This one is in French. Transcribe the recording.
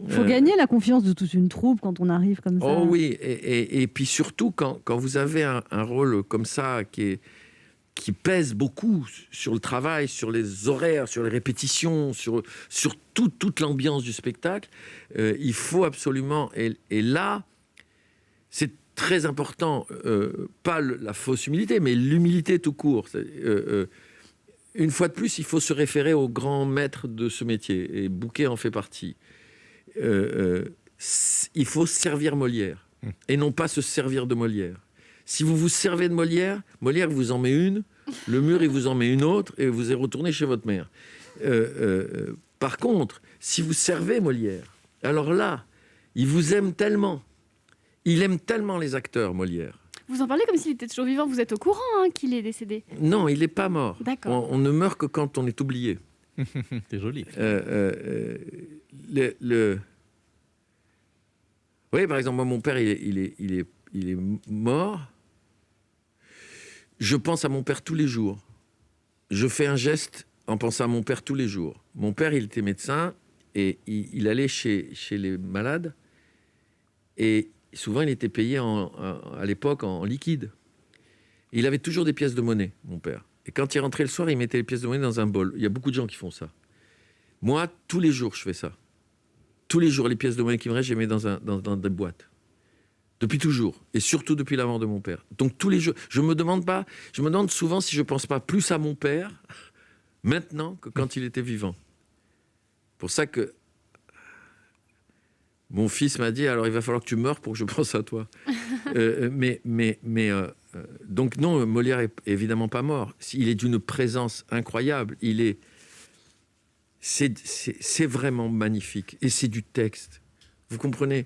Il faut gagner la confiance de toute une troupe quand on arrive comme ça. Oh oui, et puis surtout quand vous avez un rôle comme ça qui pèse beaucoup sur le travail, sur les horaires, sur les répétitions, sur toute l'ambiance du spectacle, il faut absolument... Et là, c'est très important, pas la fausse humilité, mais l'humilité tout court. Une fois de plus, il faut se référer aux grands maîtres de ce métier, et Bouquet en fait partie. Il faut servir Molière, et non pas se servir de Molière. Si vous vous servez de Molière, Molière vous en met une, le mur il vous en met une autre, et vous êtes retourné chez votre mère. Par contre, si vous servez Molière, alors là, il vous aime tellement, il aime tellement les acteurs, Molière. Vous en parlez comme s'il était toujours vivant. Vous êtes au courant qu'il est décédé? Non, il n'est pas mort. D'accord. On ne meurt que quand on est oublié. C'est joli. Oui, par exemple, moi, mon père, il est mort. Je pense à mon père tous les jours. Je fais un geste en pensant à mon père tous les jours. Mon père, il était médecin et il allait chez les malades. Et souvent, il était payé à l'époque en liquide. Et il avait toujours des pièces de monnaie, mon père. Et quand il rentrait le soir, il mettait les pièces de monnaie dans un bol. Il y a beaucoup de gens qui font ça. Moi, tous les jours, je fais ça. Tous les jours, les pièces de monnaie qui me restent, je les mets dans des boîtes. Depuis toujours. Et surtout depuis la mort de mon père. Donc tous les jours, je me demande souvent si je ne pense pas plus à mon père maintenant que quand il était vivant. Pour ça que mon fils m'a dit, alors il va falloir que tu meurs pour que je pense à toi. Donc non, Molière est évidemment pas mort. Il est d'une présence incroyable. C'est vraiment magnifique. Et c'est du texte. Vous comprenez ?